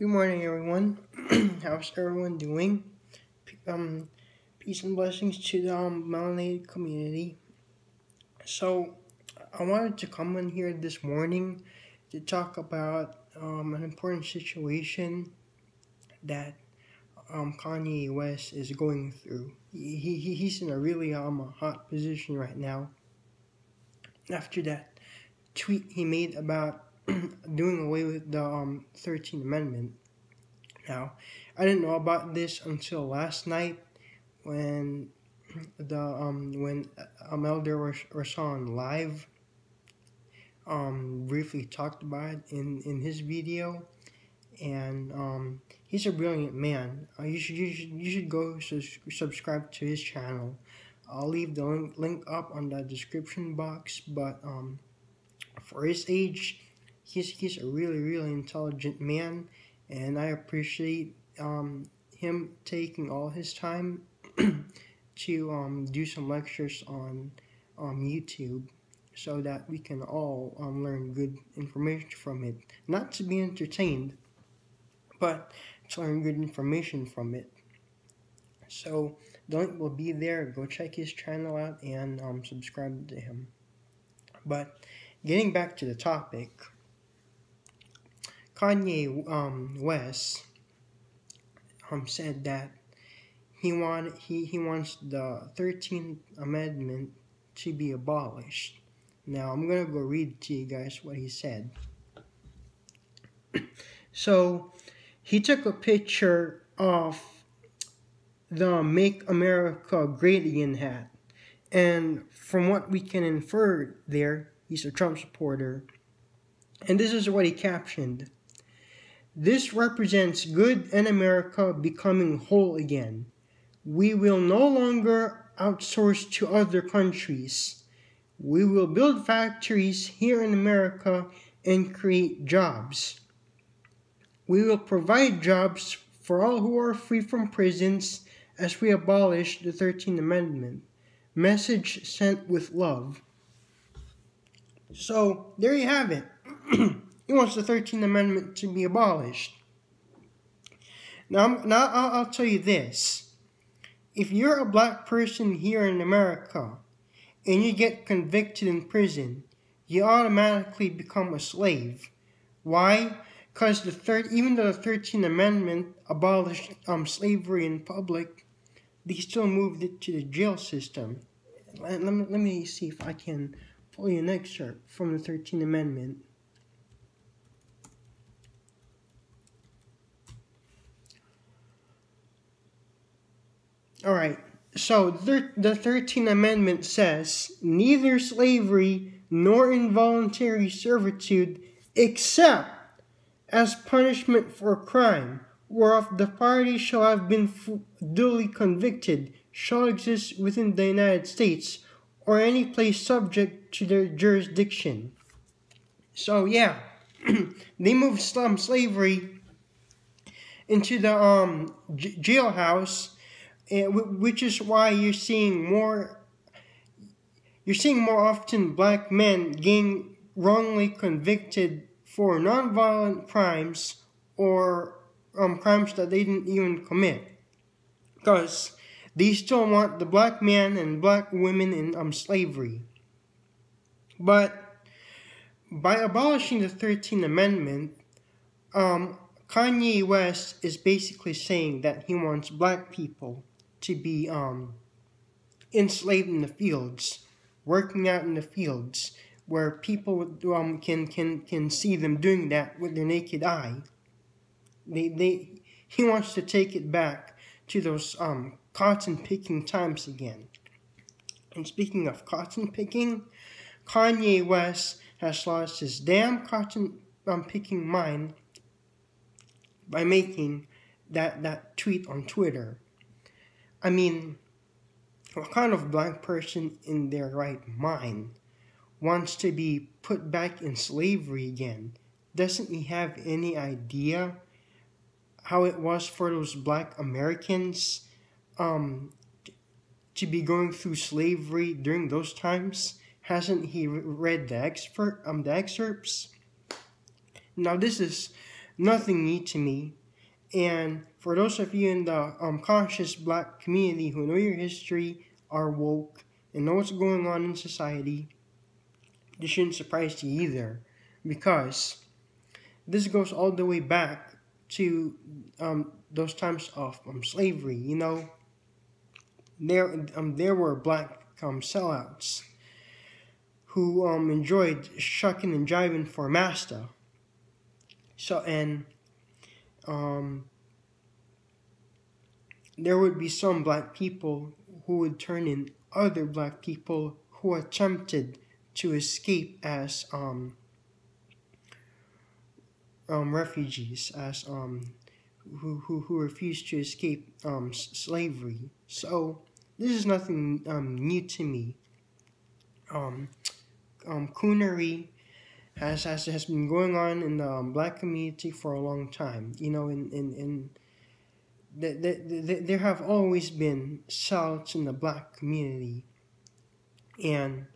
Good morning, everyone. How's everyone doing? Peace and blessings to the melanated community. So, I wanted to come in here this morning to talk about an important situation that Kanye West is going through. He's in a really hot position right now after that tweet he made about doing away with the 13th Amendment. Now, I didn't know about this until last night when Elder Rahson live briefly talked about it in his video, and he's a brilliant man. You should go subscribe to his channel. I'll leave the link up on the description box. But for his age, he's a really intelligent man, and I appreciate him taking all his time to do some lectures on YouTube, so that we can all learn good information from it. Not to be entertained, but to learn good information from it. So the link will be there. Go check his channel out and subscribe to him. But getting back to the topic, Kanye West said that he wants the 13th Amendment to be abolished. Now I'm gonna go read to you guys what he said. So he took a picture of the Make America Great Again hat, and from what we can infer there, he's a Trump supporter. And this is what he captioned: "This represents good and America becoming whole again. We will no longer outsource to other countries. We will build factories here in America and create jobs. We will provide jobs for all who are free from prisons as we abolish the 13th Amendment. Message sent with love." So there you have it. He wants the 13th Amendment to be abolished. Now I'll tell you this. If you're a black person here in America and you get convicted in prison, you automatically become a slave. Why? Because even though the 13th Amendment abolished slavery in public, they still moved it to the jail system. Let me see if I can pull you an excerpt from the 13th Amendment. Alright, so the 13th Amendment says, "Neither slavery nor involuntary servitude, except as punishment for a crime, whereof the party shall have been duly convicted, shall exist within the United States, or any place subject to their jurisdiction." So yeah, they moved slavery into the jailhouse, which is why you're seeing more often black men getting wrongly convicted for nonviolent crimes, or crimes that they didn't even commit, because they still want the black man and black women in slavery. But by abolishing the 13th Amendment, Kanye West is basically saying that he wants black people to be enslaved in the fields, working out in the fields, where people can see them doing that with their naked eye. He wants to take it back to those cotton picking times again. And speaking of cotton picking, Kanye West has lost his damn cotton picking mind by making that tweet on Twitter. I mean, what kind of black person in their right mind wants to be put back in slavery again? Doesn't he have any idea how it was for those black Americans to be going through slavery during those times? Hasn't he read the excerpts? Now this is nothing new to me. And for those of you in the conscious black community who know your history, are woke, and know what's going on in society, this shouldn't surprise you either, because this goes all the way back to those times of slavery. You know, there were black sellouts who enjoyed shucking and jiving for master. So, and there would be some black people who would turn in other black people who attempted to escape as refugees, as who refused to escape slavery. So this is nothing new to me. Coonery has been going on in the black community for a long time. You know, there have always been sellouts in the black community. And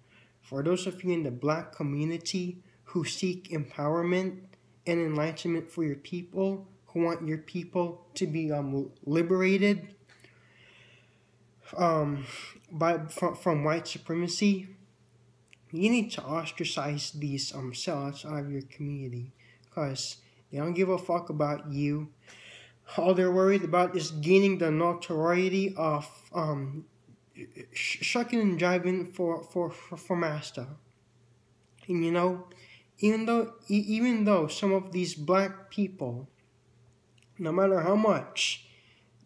for those of you in the black community who seek empowerment and enlightenment for your people, who want your people to be liberated from white supremacy, you need to ostracize these sellouts out of your community, because they don't give a fuck about you. All they're worried about is gaining the notoriety of shucking and jiving for master. And you know, even though some of these black people, no matter how much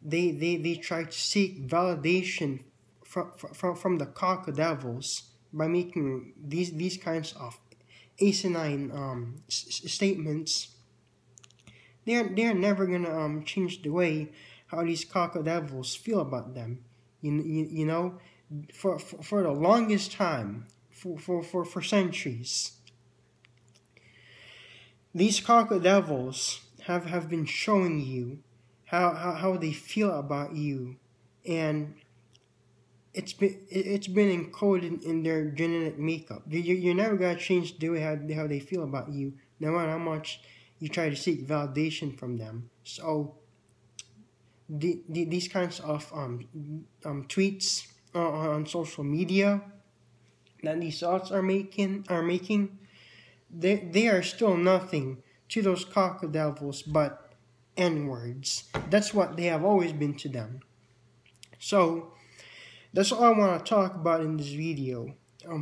they try to seek validation from the cockadevils by making these kinds of asinine statements, they're never gonna change the way how these cockadevils feel about them. You know, for the longest time, for centuries, these cockadevils have been showing you how they feel about you, and it's been encoded in their genetic makeup. You're never gonna change the way how they feel about you, no matter how much you try to seek validation from them. So these kinds of tweets on social media that these thoughts are making, they are still nothing to those cockadevils but N-words. That's what they have always been to them. So that's all I want to talk about in this video.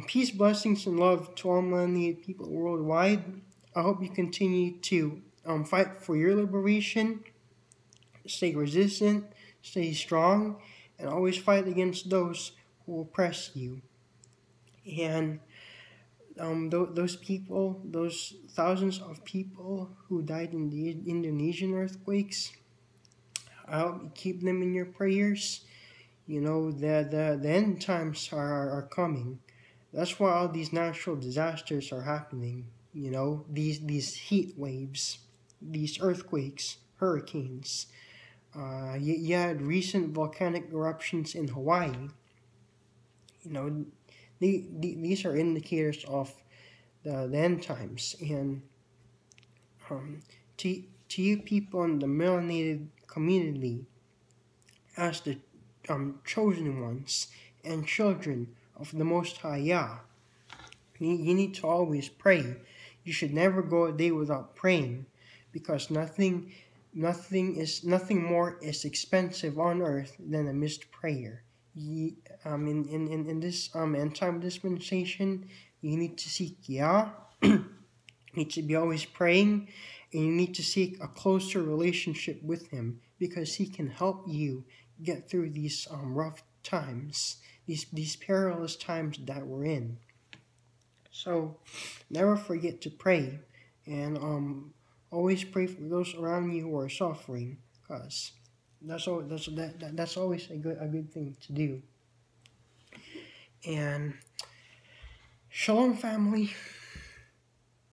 Peace, blessings, and love to all melanated people worldwide. I hope you continue to fight for your liberation, stay resistant, stay strong, and always fight against those who oppress you. And those people, those thousands of people who died in the Indonesian earthquakes, I hope you keep them in your prayers. You know, the end times are coming. That's why all these natural disasters are happening. You know, these heat waves, these earthquakes, hurricanes. You had recent volcanic eruptions in Hawaii. You know, these are indicators of the end times. And to you people in the melanated community, as the chosen ones and children of the Most High Yah, you need to always pray. You should never go a day without praying, because nothing more is expensive on earth than a missed prayer. In this end time dispensation, you need to seek Yah. You need to be always praying, and you need to seek a closer relationship with Him, because He can help you get through these rough times, these perilous times that we're in. So never forget to pray, and always pray for those around you who are suffering, because that's always a good thing to do. And shalom, family.